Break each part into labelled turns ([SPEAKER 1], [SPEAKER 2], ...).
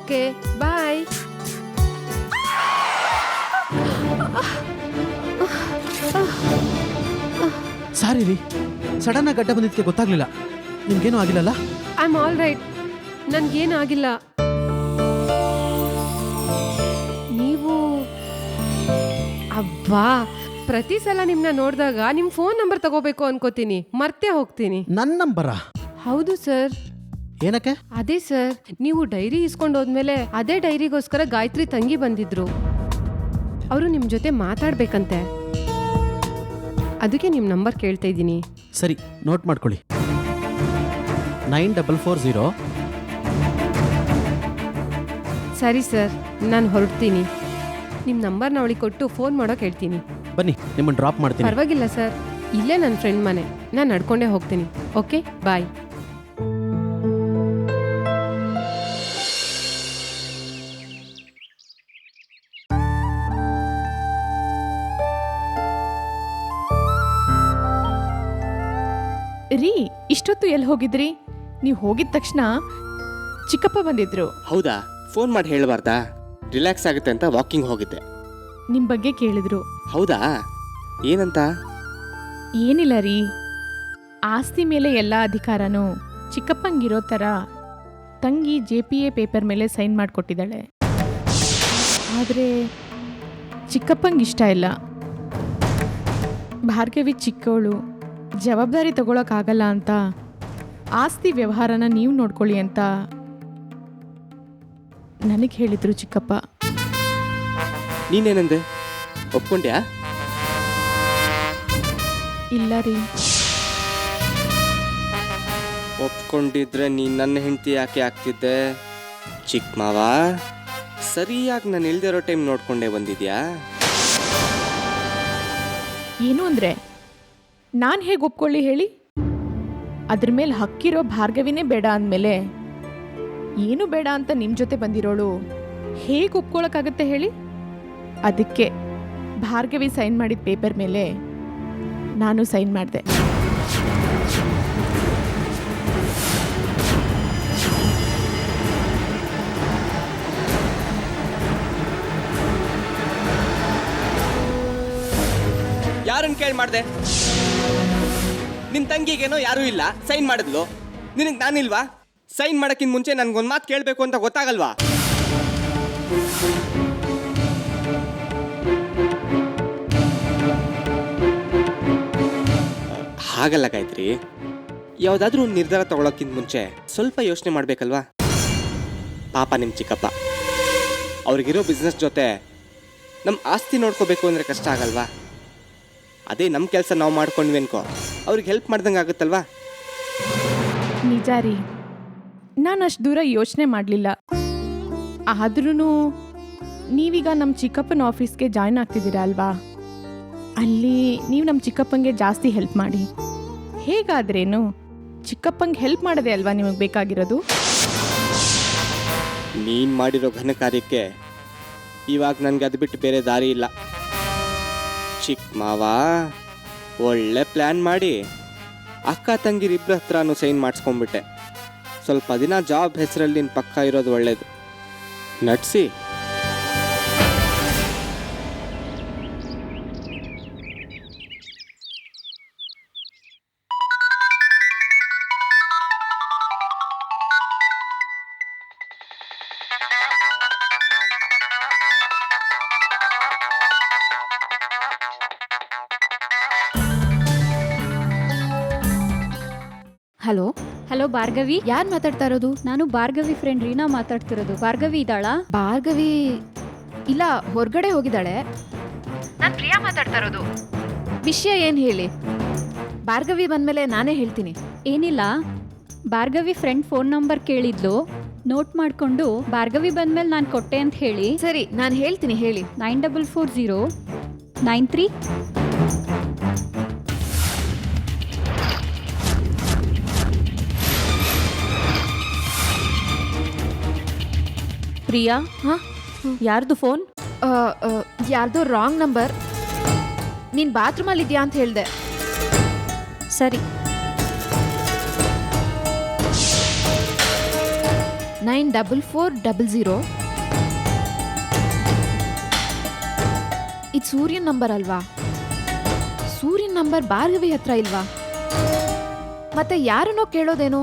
[SPEAKER 1] Okay bye.
[SPEAKER 2] ಸಾರಿ ರೀ, sudden ಆಗಿ ಗಡ್ಡ ಬಂದಿದ್ದಕ್ಕೆ ಗೊತ್ತಾಗ್ಲಿಲ್ಲ. ನಿಮ್ಗೇನು ಆಗಿಲ್ಲಲ್ಲ?
[SPEAKER 1] ಐ ಆಮ್ ಆಲ್ ರೈಟ್, ನನ್ಗೇನು ಆಗಿಲ್ಲ. ನೀವು ಅಬ್ಬಾ, ಪ್ರತಿ ಸಲ ನಿಮ್ನ ನೋಡಿದಾಗ ನಿಮ್ ಫೋನ್ ನಂಬರ್ ತಗೋಬೇಕು ಅನ್ಕೋತೀನಿ, ಮರ್ತೇ ಹೋಗ್ತೀನಿ.
[SPEAKER 2] ನನ್ನ ನಂಬರಾ?
[SPEAKER 1] ಹೌದು ಸರ್.
[SPEAKER 2] ಏನಕ್ಕೆ?
[SPEAKER 1] ಅದೇ ಸರ್, ನೀವು ಡೈರಿ ಇಸ್ಕೊಂಡು ಹೋದ್ಮೇಲೆ ಅದೇ ಡೈರಿಗೋಸ್ಕರ ಗಾಯತ್ರಿ ತಂಗಿ ಬಂದಿದ್ರು. ಅವರು ನಿಮ್ ಜೊತೆ ಮಾತಾಡ್ಬೇಕಂತೆ, ಅದಕ್ಕೆ ನಿಮ್ ನಂಬರ್ ಕೇಳ್ತಾ ಇದ್ದೀನಿ.
[SPEAKER 2] ಸರಿ, ನೋಟ್ ಮಾಡ್ಕೊಳ್ಳಿ. 9440.
[SPEAKER 1] ಸರಿ ಸರ್, ನಾನು ಹೊರಡ್ತೀನಿ. ನಿಮ್ಮ ನಂಬರ್ನ ಅವಳಿಗೆ ಕೊಟ್ಟು ಫೋನ್ ಮಾಡೋಕೆ ಹೇಳ್ತೀನಿ.
[SPEAKER 2] ಬನ್ನಿ, ನಿಮ್ಮನ್ನು ಡ್ರಾಪ್ ಮಾಡ್ತೀನಿ.
[SPEAKER 1] ಪರವಾಗಿಲ್ಲ ಸರ್, ಇಲ್ಲೇ ನನ್ನ ಫ್ರೆಂಡ್ ಮನೆ, ನಾನು ನಡ್ಕೊಂಡೇ ಹೋಗ್ತೀನಿ. Okay bye.
[SPEAKER 3] ರೀ, ಇಷ್ಟೊತ್ತು ಎಲ್ಲಿ ಹೋಗಿದ್ರಿ? ನೀವು ಹೋಗಿದ ತಕ್ಷಣ ಚಿಕ್ಕಪ್ಪ ಬಂದಿದ್ರು.
[SPEAKER 4] ಹೌದಾ? ಫೋನ್ ಮಾಡಿ ಹೇಳಬಾರ್ದಾ? ರಿಲ್ಯಾಕ್ಸ್ ಆಗುತ್ತೆ ಅಂತ ವಾಕಿಂಗ್ ಹೋಗಿದ್ದೆ.
[SPEAKER 3] ನಿಮ್ಮ ಬಗ್ಗೆ ಕೇಳಿದ್ರು.
[SPEAKER 4] ಹೌದಾ? ಏನಂತ?
[SPEAKER 3] ಏನಿಲ್ಲ ರೀ, ಆಸ್ತಿ ಮೇಲೆ ಎಲ್ಲ ಅಧಿಕಾರನೂ ಚಿಕ್ಕಪ್ಪಂಗಿರೋ ಥರ ತಂಗಿ JPA ಪೇಪರ್ ಮೇಲೆ ಸೈನ್ ಮಾಡಿಕೊಟ್ಟಿದ್ದಾಳೆ. ಆದರೆ ಚಿಕ್ಕಪ್ಪಂಗೆ ಇಷ್ಟ ಇಲ್ಲ. ಭಾರ್ಗವಿ ಚಿಕ್ಕವಳು, ಜವಾಬ್ದಾರಿ ತಗೊಳಕ್ಕಾಗಲ್ಲ ಅಂತ ಆಸ್ತಿ ವ್ಯವಹಾರನ ನೀವು ನೋಡ್ಕೊಳ್ಳಿ ಅಂತ ನನಗೆ ಹೇಳಿದ್ರು ಚಿಕ್ಕಪ್ಪ.
[SPEAKER 4] ನೀನೇನಂದೆ? ಒಪ್ಕೊಂಡ್ಯಾ?
[SPEAKER 3] ಇಲ್ಲ ರೀ.
[SPEAKER 4] ಒಪ್ಕೊಂಡಿದ್ರೆ ನೀನು ನನ್ನ ಹೆಂಡತಿ ಯಾಕೆ ಆಗ್ತಿದ್ದೆ? ಚಿಕ್ಕ ಮಾವ, ಸರಿಯಾಗಿ ನಾನು ಇಲ್ದಿರೋ ಟೈಮ್ ನೋಡ್ಕೊಂಡೇ ಬಂದಿದ್ಯಾ?
[SPEAKER 3] ಏನು ಅಂದರೆ ನಾನು ಹೇಗೆ ಒಪ್ಕೊಳ್ಳಿ ಹೇಳಿ? ಅದ್ರ ಮೇಲೆ ಹಕ್ಕಿರೋ ಭಾರ್ಗವಿನೇ ಬೇಡ ಅಂದಮೇಲೆ ಏನು ಬೇಡ ಅಂತ ನಿಮ್ಮ ಜೊತೆ ಬಂದಿರೋಳು ಹೇಗೆ ಒಪ್ಕೊಳ್ಳೋಕ್ಕಾಗತ್ತೆ ಹೇಳಿ? ಅದಕ್ಕೆ ಭಾರ್ಗವಿ ಸೈನ್ ಮಾಡಿದ ಪೇಪರ್ ಮೇಲೆ ನಾನು ಸೈನ್ ಮಾಡಿದೆ.
[SPEAKER 4] ಯಾರನ್ನು ಕೇಳಿ ಮಾಡಿದೆ? ನಿನ್ನ ತಂಗಿಗೇನೋ ಯಾರೂ ಇಲ್ಲ, ಸೈನ್ ಮಾಡಿದ್ಲು. ನಿನಗೆ ನಾನಿಲ್ವಾ? ಸೈನ್ ಮಾಡೋಕ್ಕಿಂತ ಮುಂಚೆ ನನಗೊಂದು ಮಾತು ಕೇಳಬೇಕು ಅಂತ ಗೊತ್ತಾಗಲ್ವಾ? ಹಾಗಲ್ಲ ಗಾಯತ್ರಿ, ಯಾವುದಾದ್ರೂ ಒಂದು ನಿರ್ಧಾರ ತಗೊಳ್ಳೋಕ್ಕಿಂತ ಮುಂಚೆ ಸ್ವಲ್ಪ ಯೋಚನೆ ಮಾಡಬೇಕಲ್ವಾ? ಪಾಪ ನಿಮ್ಮ ಚಿಕ್ಕಪ್ಪ, ಅವ್ರಿಗಿರೋ ಬಿಸ್ನೆಸ್ ಜೊತೆ ನಮ್ಮ ಆಸ್ತಿ ನೋಡ್ಕೋಬೇಕು ಅಂದರೆ ಕಷ್ಟ ಆಗಲ್ವಾ? ಅದೇ ನಮ್ಮ ಕೆಲಸ ನಾವು ಮಾಡ್ಕೊಂಡ್ವಿ ಅನ್ಕೋ, ಅವ್ರಿಗೆ ಹೆಲ್ಪ್ ಮಾಡ್ದಂಗೆ ಆಗುತ್ತಲ್ವಾ?
[SPEAKER 3] ನಿಜ ರೀ, ನಾನು ಅಷ್ಟು ದೂರ ಯೋಚನೆ ಮಾಡಲಿಲ್ಲ. ಆದ್ರೂ ನೀವೀಗ ನಮ್ಮ ಚಿಕ್ಕಪ್ಪನ ಆಫೀಸ್ಗೆ ಜಾಯ್ನ್ ಆಗ್ತಿದ್ದೀರಾ ಅಲ್ವಾ? ಅಲ್ಲಿ ನೀವು ನಮ್ಮ ಚಿಕ್ಕಪ್ಪಂಗೆ ಜಾಸ್ತಿ ಹೆಲ್ಪ್ ಮಾಡಿ. ಹೇಗಾದ್ರೇನು ಚಿಕ್ಕಪ್ಪಂಗೆ ಹೆಲ್ಪ್ ಮಾಡೋದೇ ಅಲ್ವಾ ನಿಮಗೆ ಬೇಕಾಗಿರೋದು?
[SPEAKER 4] ನೀನು ಮಾಡಿರೋ ಘನ ಕಾರ್ಯಕ್ಕೆ ಇವಾಗ ನನಗೆ ಅದು ಬಿಟ್ಟು ಬೇರೆ ದಾರಿ ಇಲ್ಲ. ಚಿಕ್ಕ ಮಾವ, ಒಳ್ಳೆ ಪ್ಲ್ಯಾನ್ ಮಾಡಿ ಅಕ್ಕ ತಂಗಿರಿಬ್ಬರ ಹತ್ರನೂ ಸೈನ್ ಮಾಡಿಸ್ಕೊಂಡ್ಬಿಟ್ಟೆ. ಸ್ವಲ್ಪ ದಿನ ಜಾಬ್ ಹೆಸರಲ್ಲಿ ನಿನ್ನ ಪಕ್ಕ ಇರೋದು ಒಳ್ಳೇದು. ನಡ್ಸಿ.
[SPEAKER 5] ಹಲೋ ಹಲೋ ಭಾರ್ಗವಿ, ಯಾರು ಮಾತಾಡ್ತಾ ಇರೋದು? ನಾನು ಭಾರ್ಗವಿ ಫ್ರೆಂಡ್ ರೀನಾ ಮಾತಾಡ್ತಿರೋದು. ಭಾರ್ಗವಿ ಇದ್ದಾಳಾ? ಭಾರ್ಗವಿ ಇಲ್ಲ, ಹೊರಗಡೆ ಹೋಗಿದ್ದಾಳೆ. ನಾನು ಪ್ರಿಯಾ ಮಾತಾಡ್ತಾ ಇರೋದು. ವಿಷಯ ಏನು ಹೇಳಿ? ಭಾರ್ಗವಿ ಬಂದಮೇಲೆ ನಾನೇ ಹೇಳ್ತೀನಿ. ಏನಿಲ್ಲ, ಭಾರ್ಗವಿ ಫ್ರೆಂಡ್ ಫೋನ್ ನಂಬರ್ ಕೇಳಿದ್ಲು, ನೋಟ್ ಮಾಡಿಕೊಂಡು ಭಾರ್ಗವಿ ಬಂದಮೇಲೆ ನಾನು ಕೊಟ್ಟೆ ಅಂತ ಹೇಳಿ. ಸರಿ, ನಾನು ಹೇಳ್ತೀನಿ, ಹೇಳಿ. 944093.
[SPEAKER 3] ಪ್ರಿಯಾ, ಹಾಂ, ಯಾರ್ದು ಫೋನ್?
[SPEAKER 5] ಯಾರ್ದೋ ರಾಂಗ್ ನಂಬರ್. ನೀನು ಬಾತ್ರೂಮಲ್ಲಿ ಇದೆಯಾ ಅಂತ ಹೇಳಿದೆ. ಸರಿ, 9440. ಇದು ಸೂರ್ಯನ್ ನಂಬರ್ ಅಲ್ವಾ? ಸೂರ್ಯನ್ ನಂಬರ್ ಭಾರ್ಗವಿ ಹತ್ರ ಇಲ್ವಾ? ಮತ್ತೆ ಯಾರನ್ನೋ ಕೇಳೋದೇನೋ?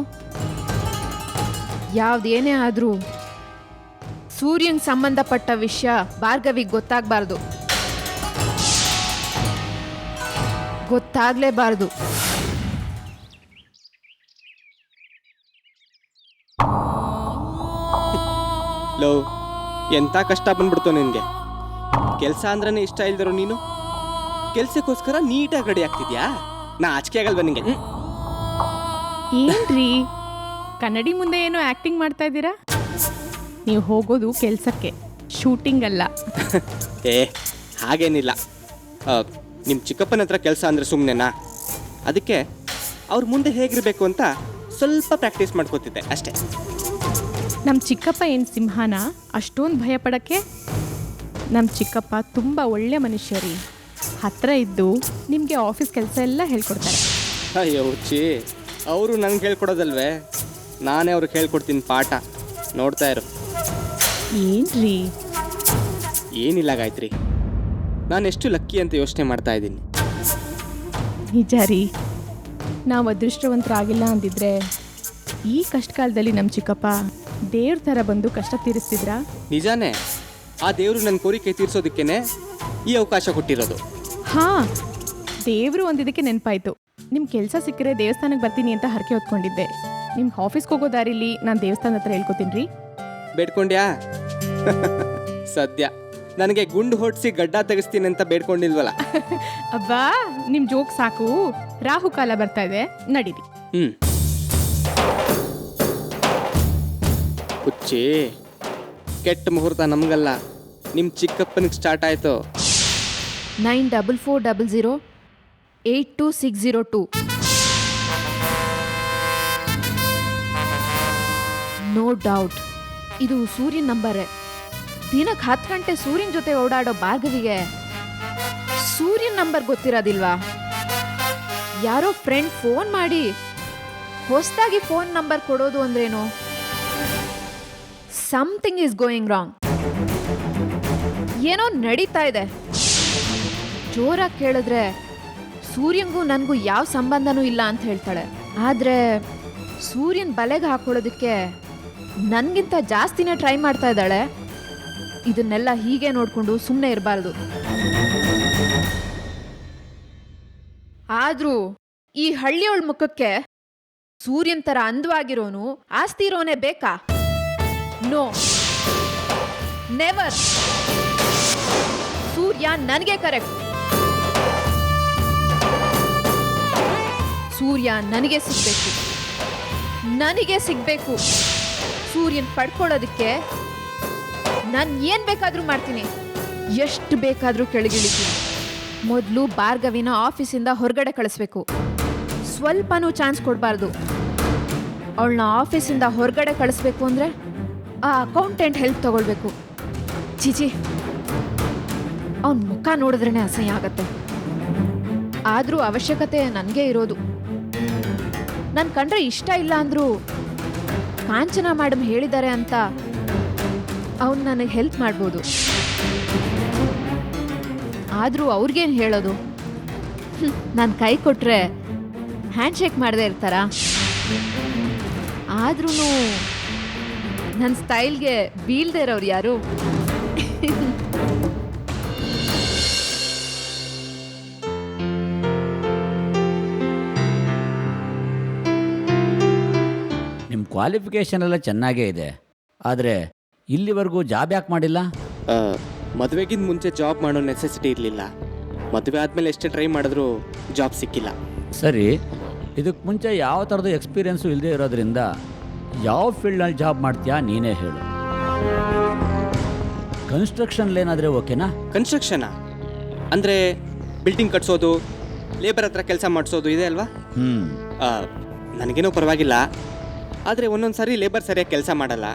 [SPEAKER 1] ಯಾವ್ದೇನೇ ಆದ್ರೂ ಸೂರ್ಯನ್ ಸಂಬಂಧಪಟ್ಟ ವಿಷಯ ಭಾರ್ಗವಿಗೆ ಗೊತ್ತಾಗ್ಬಾರ್ದು. ಗೊತ್ತಾಗ್ಲೇಬಾರ್ದು.
[SPEAKER 4] ಲೋ, ಎಂಥ ಕಷ್ಟ ಬಂದ್ಬಿಡ್ತು ನಿನಗೆ. ಕೆಲಸ ಅಂದ್ರೇ ಇಷ್ಟ ಇಲ್ದಿರೋ ನೀನು ಕೆಲ್ಸಕ್ಕೋಸ್ಕರ ನೀಟಾಗಿ ರೆಡಿ ಆಗ್ತಿದ್ಯಾ? ನಾ ಆಚಿಕೆ ಆಗಲ್ವಾ ನಿಂಗೆ?
[SPEAKER 3] ಏನ್ರಿ ಕನ್ನಡಿ ಮುಂದೆ ಏನೋ ಆಕ್ಟಿಂಗ್ ಮಾಡ್ತಾ ಇದ್ದೀರಾ? ನೀವು ಹೋಗೋದು ಕೆಲ್ಸಕ್ಕೆ, ಶೂಟಿಂಗ್ ಅಲ್ಲ.
[SPEAKER 4] ಏ ಹಾಗೇನಿಲ್ಲ. ನಿಮ್ಮ ಚಿಕ್ಕಪ್ಪನ ಹತ್ರ ಕೆಲಸ ಅಂದರೆ ಸುಮ್ಮನೆನಾ? ಅದಕ್ಕೆ ಅವ್ರ ಮುಂದೆ ಹೇಗಿರಬೇಕು ಅಂತ ಸ್ವಲ್ಪ ಪ್ರಾಕ್ಟೀಸ್ ಮಾಡ್ಕೋತಿದ್ದೆ ಅಷ್ಟೇ.
[SPEAKER 3] ನಮ್ಮ ಚಿಕ್ಕಪ್ಪ ಏನು ಸಿಂಹನ ಅಷ್ಟೊಂದು ಭಯ ಪಡೋಕ್ಕೆ? ನಮ್ಮ ಚಿಕ್ಕಪ್ಪ ತುಂಬ ಒಳ್ಳೆ ಮನುಷ್ಯ ರೀ. ಹತ್ತಿರ ಇದ್ದು ನಿಮಗೆ ಆಫೀಸ್ ಕೆಲಸ ಎಲ್ಲ ಹೇಳ್ಕೊಡ್ತಾರೆ.
[SPEAKER 4] ಅಯ್ಯೋ ಹುಚ್ಚಿ, ಅವರು ನಂಗೆ ಹೇಳ್ಕೊಡೋದಲ್ವೇ, ನಾನೇ ಅವ್ರಿಗೆ ಹೇಳ್ಕೊಡ್ತೀನಿ ಪಾಠ. ನೋಡ್ತಾ ಇರು.
[SPEAKER 3] ಏನ್ರಿ?
[SPEAKER 4] ಏನಿಲ್ಲ ಗಾಯತ್ರಿ, ನಾನು ಎಷ್ಟು ಲಕ್ಕಿ ಅಂತ ಯೋಚನೆ ಮಾಡ್ತಾ ಇದ್ದೀನಿ.
[SPEAKER 3] ನಿಜ ರೀ, ನಾವು ಅದೃಷ್ಟವಂತರಾಗಿಲ್ಲ ಅಂದಿದ್ರೆ ಈ ಕಷ್ಟ ಕಾಲದಲ್ಲಿ ನಮ್ಮ ಚಿಕ್ಕಪ್ಪ ದೇವ್ರ ಥರ ಬಂದು ಕಷ್ಟ ತೀರಿಸ್ತಿದ್ರಾ?
[SPEAKER 4] ನಿಜಾನೇ, ಆ ದೇವರು ನನ್ನ ಕೋರಿಕೆ ತೀರಿಸೋದಕ್ಕೇನೆ ಈ ಅವಕಾಶ ಕೊಟ್ಟಿರೋದು.
[SPEAKER 3] ಹಾಂ, ದೇವರು ಒಂದಿದ್ದಕ್ಕೆ ನೆನಪಾಯ್ತು. ನಿಮ್ಮ ಕೆಲಸ ಸಿಕ್ಕರೆ ದೇವಸ್ಥಾನಕ್ಕೆ ಬರ್ತೀನಿ ಅಂತ ಹರಕೆ ಹೊತ್ಕೊಂಡಿದ್ದೆ. ನಿಮ್ಮ ಆಫೀಸ್ಗೆ ಹೋಗೋ ದಾರಿಲಿ ನಾನು ದೇವಸ್ಥಾನ ಹತ್ರ ಹೇಳ್ಕೊತೀನಿ ರೀ.
[SPEAKER 4] ಬೇಡ್ಕೊಂಡ್ಯಾ? ಸದ್ಯ ನನಗೆ ಗುಂಡು ಹೊಡ್ಸಿ ಗಡ್ಡ ತೆಗಿಸ್ತೀನಿ ಅಂತ ಬೇಡ್ಕೊಂಡಿಲ್ವಲ್ಲ.
[SPEAKER 3] ಅಬ್ಬಾ, ನಿಮ್ಮ ಜೋಕ್ ಸಾಕು. ರಾಹುಕಾಲ ಬರ್ತಾ ಇದೆ, ನಡೀರಿ.
[SPEAKER 4] ಹುಚ್ಚಿ, ಕೆಟ್ಟ ಮುಹೂರ್ತ ನಮಗಲ್ಲ, ನಿಮ್ಮ ಚಿಕ್ಕಪ್ಪನಿಗೆ ಸ್ಟಾರ್ಟ್ ಆಯಿತು.
[SPEAKER 5] 9440 ನೋ ಡೌಟ್ ಇದು ಸೂರ್ಯನ್ ನಂಬರೇ. ದಿನಕ್ಕೆ 10 ಗಂಟೆ ಸೂರ್ಯನ ಜೊತೆ ಓಡಾಡೋ ಭಾರ್ಗವಿಗೆ ಸೂರ್ಯನ್ ನಂಬರ್ ಗೊತ್ತಿರೋದಿಲ್ವಾ? ಯಾರೋ ಫ್ರೆಂಡ್ ಫೋನ್ ಮಾಡಿ ಹೊಸದಾಗಿ ಫೋನ್ ನಂಬರ್ ಕೊಡೋದು ಅಂದ್ರೇನು? Something is going wrong. ಏನೋ ನಡೀತಾ ಇದೆ. ಜೋರಾಗಿ ಕೇಳಿದ್ರೆ ಸೂರ್ಯಂಗೂ ನನಗೂ ಯಾವ ಸಂಬಂಧನೂ ಇಲ್ಲ ಅಂತ ಹೇಳ್ತಾಳೆ. ಆದರೆ ಸೂರ್ಯನ ಬಲೆಗೆ ಹಾಕೊಳ್ಳೋದಕ್ಕೆ ನನಗಿಂತ ಜಾಸ್ತಿನೇ ಟ್ರೈ ಮಾಡ್ತಾ ಇದ್ದಾಳೆ. ಇದನ್ನೆಲ್ಲ ಹೀಗೆ ನೋಡಿಕೊಂಡು ಸುಮ್ಮನೆ ಇರಬಾರ್ದು. ಆದರೂ ಈ ಹಳ್ಳಿಯೋಳ ಮುಖಕ್ಕೆ ಸೂರ್ಯನ ಥರ ಅಂದವಾಗಿರೋನು, ಆಸ್ತಿ ಇರೋನೇ ಬೇಕಾ? No, never. ಸೂರ್ಯ ನನಗೆ ಕರೆಕ್ಟ್. ಸೂರ್ಯ ನನಗೆ ಸಿಗ್ಬೇಕು. ಸೂರ್ಯನ್ ಪಡ್ಕೊಳ್ಳೋದಕ್ಕೆ ನಾನು ಏನು ಬೇಕಾದರೂ ಮಾಡ್ತೀನಿ, ಎಷ್ಟು ಬೇಕಾದರೂ ಕೆಳಗಿಳಿತೀನಿ. ಮೊದಲು ಭಾರ್ಗವಿನ ಆಫೀಸಿಂದ ಹೊರಗಡೆ ಕಳಿಸ್ಬೇಕು. ಸ್ವಲ್ಪನೂ ಚಾನ್ಸ್ ಕೊಡಬಾರ್ದು. ಅವಳನ್ನ ಆಫೀಸಿಂದ ಹೊರಗಡೆ ಕಳಿಸ್ಬೇಕು ಅಂದರೆ ಆ ಅಕೌಂಟೆಂಟ್ ಹೆಲ್ಪ್ ತಗೊಳ್ಬೇಕು. ಚಿಚಿ, ಅವನ ಮುಖ ನೋಡಿದ್ರೇ ಅಸಹ್ಯ ಆಗತ್ತೆ. ಆದರೂ ಅವಶ್ಯಕತೆ ನನಗೆ ಇರೋದು. ನನ್ನ ಕಂಡ್ರೆ ಇಷ್ಟ ಇಲ್ಲ ಅಂದರೂ ಕಾಂಚನ ಮೇಡಮ್ ಹೇಳಿದ್ದಾರೆ ಅಂತ ಅವನು ನನಗೆ ಹೆಲ್ಪ್ ಮಾಡ್ಬೋದು. ಆದರೂ ಅವ್ರಿಗೇನು ಹೇಳೋದು? ನಾನು ಕೈ ಕೊಟ್ಟರೆ ಹ್ಯಾಂಡ್ ಶೇಕ್ ಮಾಡದೇ ಇರ್ತಾರಾ? ಆದ್ರೂ ನನ್ನ ಸ್ಟೈಲ್ಗೆ ಬೀಳ್ದೇ ಇರೋರು ಯಾರು?
[SPEAKER 6] ನಿಮ್ಮ ಕ್ವಾಲಿಫಿಕೇಷನ್ ಎಲ್ಲ ಚೆನ್ನಾಗೇ ಇದೆ, ಆದರೆ ಇಲ್ಲಿವರೆಗೂ ಜಾಬ್ ಯಾಕೆ ಮಾಡಿಲ್ಲ?
[SPEAKER 4] ಮದುವೆಗಿಂತ ಮುಂಚೆ ಜಾಬ್ ಮಾಡೋ ನೆಸೆಸಿಟಿ ಇರಲಿಲ್ಲ. ಮದುವೆ ಆದಮೇಲೆ ಎಷ್ಟೇ ಟ್ರೈ ಮಾಡಿದ್ರೂ ಜಾಬ್ ಸಿಕ್ಕಿಲ್ಲ.
[SPEAKER 6] ಸರಿ, ಇದಕ್ಕೆ ಮುಂಚೆ ಯಾವ ಥರದ ಎಕ್ಸ್ಪೀರಿಯೆನ್ಸು ಇಲ್ಲದೆ ಇರೋದ್ರಿಂದ ಯಾವ ಫೀಲ್ಡ್ನಲ್ಲಿ ಜಾಬ್ ಮಾಡ್ತೀಯಾ ನೀನೇ ಹೇಳು. ಕನ್ಸ್ಟ್ರಕ್ಷನ್ಲೇನಾದರೆ ಓಕೆನಾ?
[SPEAKER 4] ಕನ್ಸ್ಟ್ರಕ್ಷನಾ ಅಂದರೆ ಬಿಲ್ಡಿಂಗ್ ಕಟ್ಸೋದು, ಲೇಬರ್ ಹತ್ರ ಕೆಲಸ ಮಾಡಿಸೋದು ಇದೆ ಅಲ್ವಾ? ನನಗೇನೋ ಪರವಾಗಿಲ್ಲ. ಆದರೆ ಒಂದೊಂದು ಸಾರಿ ಲೇಬರ್ ಸರಿಯಾಗಿ ಕೆಲಸ ಮಾಡಲ್ಲ.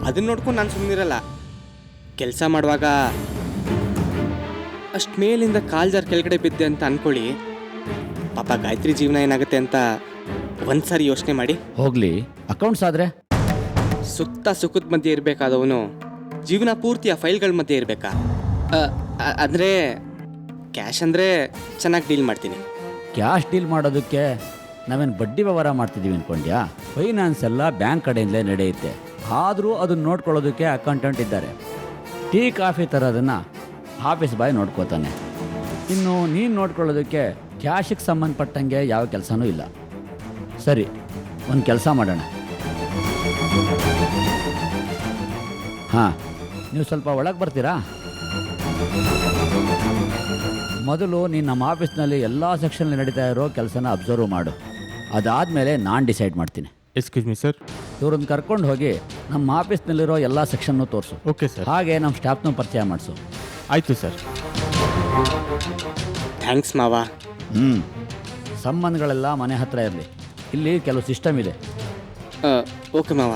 [SPEAKER 4] ಅದನ್ನ ನೋಡ್ಕೊಂಡು ನಾನು ಸುಮ್ಮನಿರಲ್ಲ. ಕೆಲಸ ಮಾಡುವಾಗ ಅಷ್ಟು ಮೇಲಿಂದ ಕಾಲ್ಜಾರ್ ಕೆಳಗಡೆ ಬಿದ್ದೆ ಅಂತ ಅಂದ್ಕೊಳ್ಳಿ, ಪಾಪ ಗಾಯತ್ರಿ ಜೀವನ ಏನಾಗುತ್ತೆ ಅಂತ ಒಂದು ಸಾರಿ ಯೋಚನೆ ಮಾಡಿ.
[SPEAKER 6] ಹೋಗಲಿ, ಅಕೌಂಟ್ಸ್ ಆದರೆ
[SPEAKER 4] ಸುತ್ತ ಸುಖದ ಮಧ್ಯೆ ಇರಬೇಕಾದವನು ಜೀವನ ಪೂರ್ತಿ ಆ ಫೈಲ್ಗಳ ಮಧ್ಯೆ ಇರಬೇಕಾ? ಅಂದರೆ ಕ್ಯಾಶ್ ಅಂದರೆ ಚೆನ್ನಾಗಿ ಡೀಲ್ ಮಾಡ್ತೀನಿ.
[SPEAKER 6] ಕ್ಯಾಶ್ ಡೀಲ್ ಮಾಡೋದಕ್ಕೆ ನಾವೇನು ಬಡ್ಡಿ ವ್ಯವಹಾರ ಮಾಡ್ತಿದ್ದೀವಿ ಅಂದ್ಕೊಂಡ್ಯಾ? ಫೈನಾನ್ಸ್ ಎಲ್ಲ ಬ್ಯಾಂಕ್ ಕಡೆಯಿಂದಲೇ ನಡೆಯುತ್ತೆ. ಆದರೂ ಅದನ್ನು ನೋಡ್ಕೊಳ್ಳೋದಕ್ಕೆ ಅಕೌಂಟೆಂಟ್ ಇದ್ದಾರೆ. ಟೀ ಕಾಫಿ ತರೋದನ್ನು ಆಫೀಸ್ ಬಾಯ್ ನೋಡ್ಕೋತಾನೆ. ಇನ್ನು ನೀನು ನೋಡ್ಕೊಳ್ಳೋದಕ್ಕೆ ಕ್ಯಾಶಿಗೆ ಸಂಬಂಧಪಟ್ಟಂಗೆ ಯಾವ ಕೆಲಸನೂ ಇಲ್ಲ. ಸರಿ, ಒಂದು ಕೆಲಸ ಮಾಡೋಣ. ಹಾಂ, ನೀವು ಸ್ವಲ್ಪ ಒಳಗೆ ಬರ್ತೀರಾ? ಮೊದಲು ನೀನು ನಮ್ಮ ಆಫೀಸ್ನಲ್ಲಿ ಎಲ್ಲ ಸೆಕ್ಷನ್ಲಿ ನಡೀತಾ ಇರೋ ಕೆಲಸನ ಅಬ್ಸರ್ವ್ ಮಾಡು. ಅದಾದಮೇಲೆ ನಾನು ಡಿಸೈಡ್ ಮಾಡ್ತೀನಿ.
[SPEAKER 7] Excuse me sir.
[SPEAKER 6] ಇವ್ರನ್ನ ಕರ್ಕೊಂಡು ಹೋಗಿ ನಮ್ಮ ಆಫೀಸ್ನಲ್ಲಿರೋ ಎಲ್ಲ ಸೆಕ್ಷನ್ನು ತೋರಿಸು.
[SPEAKER 7] Okay sir.
[SPEAKER 6] ಹಾಗೆ ನಮ್ಮ ಸ್ಟಾಫ್ನೂ ಪರಿಚಯ ಮಾಡಿಸು.
[SPEAKER 7] ಆಯಿತು ಸರ್.
[SPEAKER 4] ಥ್ಯಾಂಕ್ಸ್ ಮಾವ.
[SPEAKER 6] ಸಂಬಂಧಗಳೆಲ್ಲ ಮನೆ ಹತ್ರ ಇರಲಿ. ಇಲ್ಲಿ ಕೆಲವು ಸಿಸ್ಟಮ್ ಇದೆ.
[SPEAKER 4] ಓಕೆ ಮಾವ.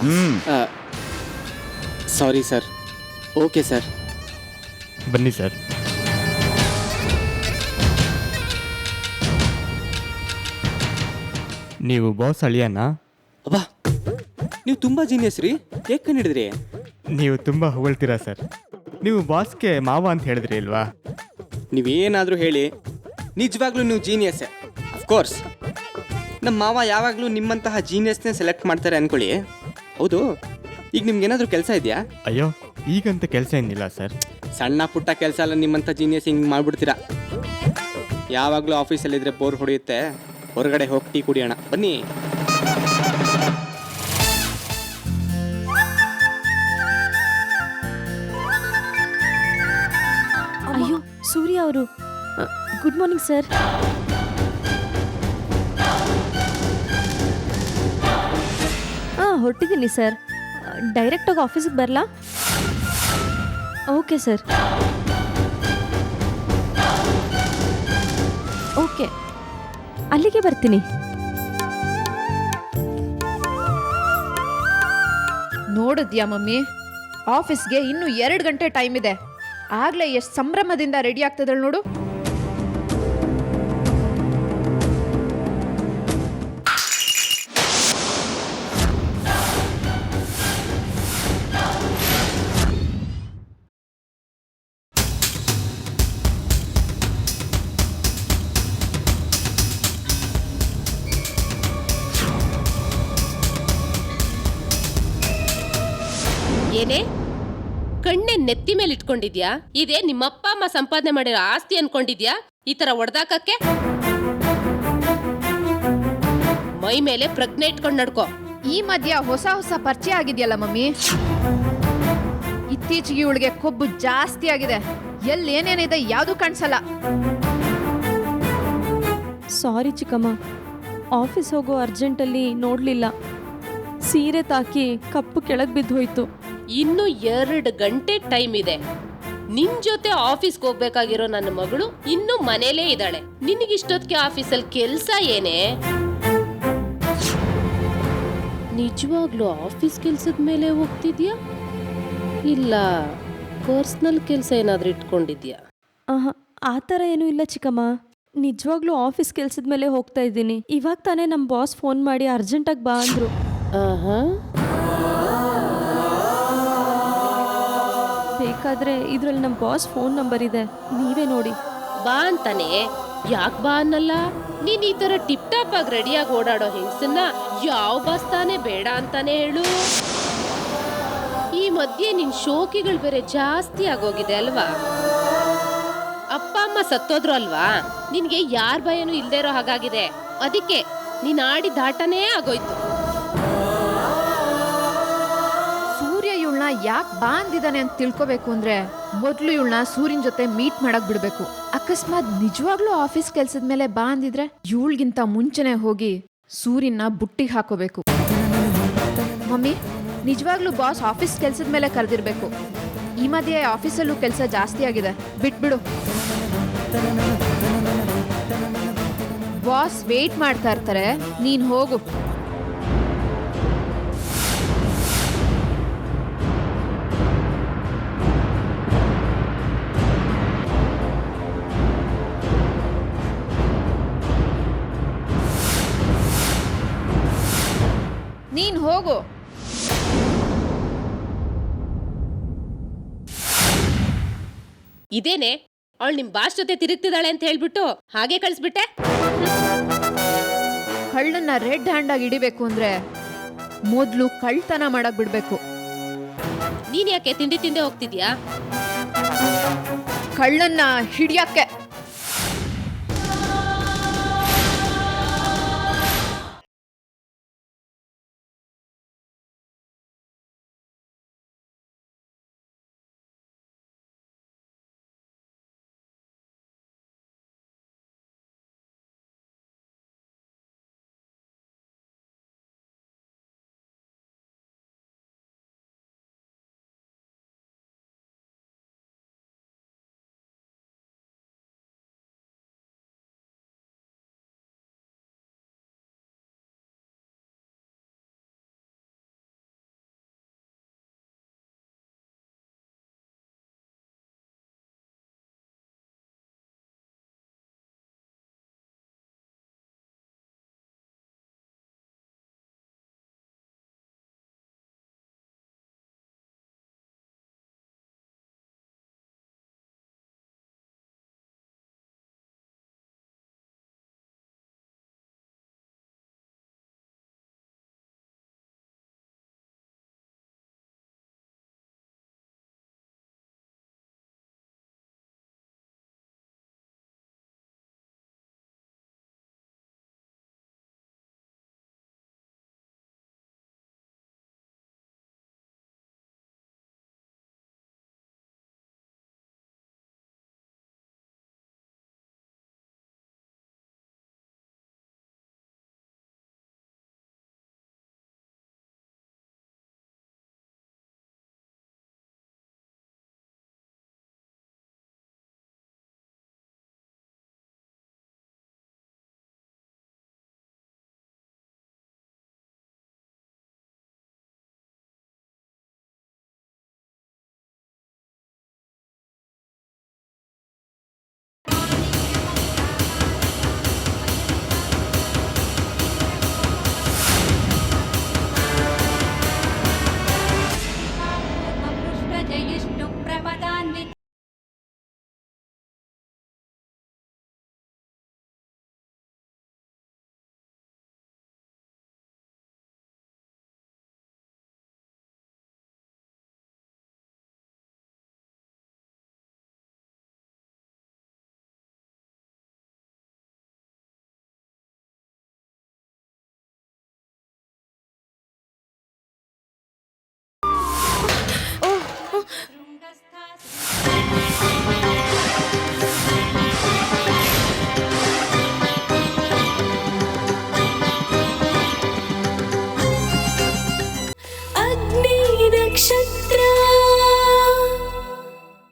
[SPEAKER 4] Sorry sir. Okay sir.
[SPEAKER 7] ಬನ್ನಿ ಸರ್. ನೀವು ಬಾಸ್ ಅಳಿಯಣ್ಣ?
[SPEAKER 4] ಅಬ್ಬಾ, ನೀವು ತುಂಬ ಜೀನಿಯಸ್ ರೀ. ಹೇಗೆ ಕಂಡಿಡಿದ್ರಿ?
[SPEAKER 7] ನೀವು ತುಂಬ ಹೊಗಳ್ತೀರಾ ಸರ್. ನೀವು ಬಾಸ್ಗೆ ಮಾವ ಅಂತ ಹೇಳಿದ್ರಿ ಅಲ್ವಾ?
[SPEAKER 4] ನೀವೇನಾದರೂ ಹೇಳಿ, ನಿಜವಾಗ್ಲೂ ನೀವು ಜೀನಿಯಸ್ಸೇ. ಅಫ್ಕೋರ್ಸ್ ನಮ್ಮ ಮಾವ ಯಾವಾಗಲೂ ನಿಮ್ಮಂತಹ ಜೀನಿಯಸ್ನೇ ಸೆಲೆಕ್ಟ್ ಮಾಡ್ತಾರೆ ಅಂದ್ಕೊಳ್ಳಿ. ಹೌದು, ಈಗ ನಿಮ್ಗೇನಾದರೂ ಕೆಲಸ ಇದೆಯಾ?
[SPEAKER 7] ಅಯ್ಯೋ, ಈಗಂತ ಕೆಲಸ ಏನಿಲ್ಲ ಸರ್.
[SPEAKER 4] ಸಣ್ಣ ಪುಟ್ಟ ಕೆಲಸ ಎಲ್ಲ ನಿಮ್ಮಂಥ ಜೀನಿಯಸ್ ಹಿಂಗೆ ಮಾಡಿಬಿಡ್ತೀರಾ. ಯಾವಾಗಲೂ ಆಫೀಸಲ್ಲಿದ್ದರೆ ಬೋರ್ ಹೊಡೆಯುತ್ತೆ. ಹೊರಗಡೆ ಹೋಗಿ ಟೀ ಕುಡಿಯೋಣ ಬನ್ನಿ.
[SPEAKER 8] ಅಯ್ಯೋ, ಸೂರ್ಯ ಅವರು. Good morning sir. ಹೊರಟಿದ್ದೀನಿ ಸರ್. ಡೈರೆಕ್ಟಾಗಿ ಆಫೀಸಿಗೆ ಬರಲಾ? Okay sir. ಓಕೆ, ಅಲ್ಲಿಗೆ ಬರ್ತೀನಿ.
[SPEAKER 5] ನೋಡಿದ್ಯಾ ಮಮ್ಮಿ, ಆಫೀಸ್ಗೆ ಇನ್ನು 2 ಗಂಟೆ ಟೈಮ್ ಇದೆ. ಆಗ್ಲೇ ಎಷ್ಟು ಸಂಭ್ರಮದಿಂದ ರೆಡಿ ಆಗ್ತದಳು ನೋಡು.
[SPEAKER 9] ಏನೇ ಕಣ್ಣೆ ನೆತ್ತಿ ಮೇಲೆ ಇಟ್ಕೊಂಡಿದ್ಯಾ? ಇದೇ ನಿಮ್ಮಪ್ಪ ಅಮ್ಮ ಸಂಪಾದನೆ ಮಾಡಿರೋ ಆಸ್ತಿ ಅನ್ಕೊಂಡಿದ್ಯಾ ಈ ತರ ಹೊಡೆದಾಕಕ್ಕೆ? ಮೈ ಮೇಲೆ ಪ್ರಜ್ಞೆ ಇಟ್ಕೊಂಡು ನಡ್ಕೋ.
[SPEAKER 5] ಈ ಮಧ್ಯ ಹೊಸ ಪರಿಚಯ ಆಗಿದೆಯಲ್ಲ ಮಮ್ಮಿ. ಇತ್ತೀಚೆಗೆ ಇವಳಿಗೆ ಕೊಬ್ಬು ಜಾಸ್ತಿ ಆಗಿದೆ. ಏನೇನಿದೆ ಯಾವುದು ಕಾಣಿಸಲ್ಲ.
[SPEAKER 8] ಸಾರಿ ಚಿಕ್ಕಮ್ಮ, ಆಫೀಸ್ ಹೋಗೋ ಅರ್ಜೆಂಟಲ್ಲಿ ನೋಡಲಿಲ್ಲ. ಸೀರೆ ತಾಕಿ ಕಪ್ಪು ಕೆಳಗೆ ಬಿದ್ದು ಹೋಯ್ತು.
[SPEAKER 9] ಇನ್ನು 2 ಗಂಟೆ ಟೈಮ್ ಇದೆ. ನಿನ್ ಜೊತೆ ಆಫೀಸ್ಗೆ ಹೋಗ್ಬೇಕಾಗಿರೋ ನನ್ನ ಮಗಳು ಇನ್ನು ಮನೇಲೇ ಇದ್ದಾಳೆ. ನಿನಗಿಷ್ಟೊತ್ತಿಗೆ ಆಫೀಸಲ್ಲಿ ಕೆಲ್ಸ ಏನೇ? ನಿಜವಾಗ್ಲೂ ಆಫೀಸ್ ಕೆಲ್ಸದ ಮೇಲೆ ಹೋಗ್ತಿದ್ಯಾ ಇಲ್ಲ ಪರ್ಸ್ನಲ್ ಕೆಲಸ ಏನಾದ್ರೂ ಇಟ್ಕೊಂಡಿದ್ಯಾ?
[SPEAKER 8] ಆ ಥರ ಏನೂ ಇಲ್ಲ ಚಿಕ್ಕಮ್ಮ. ನಿಜವಾಗ್ಲೂ ಆಫೀಸ್ ಕೆಲ್ಸದ ಮೇಲೆ ಹೋಗ್ತಾ ಇದ್ದೀನಿ. ಇವಾಗ ತಾನೇ ನಮ್ಮ ಬಾಸ್ ಫೋನ್ ಮಾಡಿ ಅರ್ಜೆಂಟಾಗಿ ಬಾ ಅಂದರು. ಬೇಕಾದ್ರೆ ಇದ್ರಲ್ಲಿ ನಮ್ಮ ಬಾಸ್ ಫೋನ್ ನಂಬರ್ ಇದೆ, ನೀವೇ ನೋಡಿ.
[SPEAKER 9] ಬಾ ಅಂತಾನೆ ಯಾಕೆ ಬಾ ಅನ್ನಲ್ಲ? ನೀನ್ ಈ ತರ ಟಿಪ್ ಟಾಪ್ ಆಗಿ ರೆಡಿಯಾಗಿ ಓಡಾಡೋ ಹೆಂಗಸನ್ನ ಯಾವ ಬಾಸ್ ತಾನೇ ಬೇಡ ಅಂತಾನೆ ಹೇಳು. ಈ ಮಧ್ಯೆ ನಿನ್ ಶೋಕಿಗಳು ಬೇರೆ ಜಾಸ್ತಿ ಆಗೋಗಿದೆ ಅಲ್ವಾ? ಅಪ್ಪ ಅಮ್ಮ ಸತ್ತೋದ್ರು ಅಲ್ವಾ? ನಿನ್ಗೆ ಯಾರ ಭಯನೂ ಇಲ್ದೇ ಇರೋ ಹಾಗಾಗಿದೆ. ಅದಕ್ಕೆ ನೀನ್ ಆಡಿದ ಆಟನೇ ಆಗೋಯ್ತು.
[SPEAKER 5] ಸೂರ್ಯ ಇವಳನ್ನ ಯಾಕೆ ಬಾ ಅಂದಿದ್ದಾನೆ ಅಂತ ತಿಳ್ಕೊಬೇಕು ಅಂದ್ರೆ ಮೊದಲು ಇವಳನ್ನ ಸೂರ್ಯನ ಜೊತೆ ಮೀಟ್ ಮಾಡಕ್ ಬಿಡ್ಬೇಕು. ಅಕಸ್ಮಾತ್ ನಿಜವಾಗ್ಲೂ ಆಫೀಸ್ ಕೆಲ್ಸದ ಮೇಲೆ ಬಾ ಅಂದಿದ್ರೆ ಇವಳಿಗಿಂತ ಮುಂಚೆನೆ ಹೋಗಿ ಸೂರ್ಯನ ಬುಟ್ಟಿಗೆ ಹಾಕೋಬೇಕು. ಮಮ್ಮಿ, ನಿಜವಾಗ್ಲೂ ಬಾಸ್ ಆಫೀಸ್ ಕೆಲ್ಸದ ಮೇಲೆ ಕರೆದಿರ್ಬೇಕು. ಈ ಮಧ್ಯೆ ಆಫೀಸಲ್ಲೂ ಕೆಲಸ ಜಾಸ್ತಿ ಆಗಿದೆ, ಬಿಟ್ಬಿಡು. ಬಾಸ್ ವೇಟ್ ಮಾಡ್ತಾ ಇರ್ತಾರೆ, ನೀನ್ ಹೋಗು. ನೀನ್ ಹೋಗು.
[SPEAKER 9] ಇದೇನೆ ಅವಳು ನಿಮ್ ಬಾಸ್ ಜೊತೆ ತಿರುಗ್ತಿದ್ದಾಳೆ ಅಂತ ಹೇಳ್ಬಿಟ್ಟು ಹಾಗೆ ಕಳಿಸ್ಬಿಟ್ಟೆ.
[SPEAKER 5] ಕಳ್ಳನ್ನ ರೆಡ್ ಹ್ಯಾಂಡ್ ಆಗಿ ಹಿಡಿಬೇಕು ಅಂದ್ರೆ ಮೊದ್ಲು ಕಳ್ತನ ಮಾಡಕ್ ಬಿಡ್ಬೇಕು.
[SPEAKER 9] ನೀನ್ ಯಾಕೆ ತಿಂಡಿ ತಿಂದೆ ಹೋಗ್ತಿದ್ಯಾ?
[SPEAKER 5] ಕಳ್ಳನ್ನ ಹಿಡಿಯಕ್ಕೆ.
[SPEAKER 10] जयिष्णु प्रपदान्वित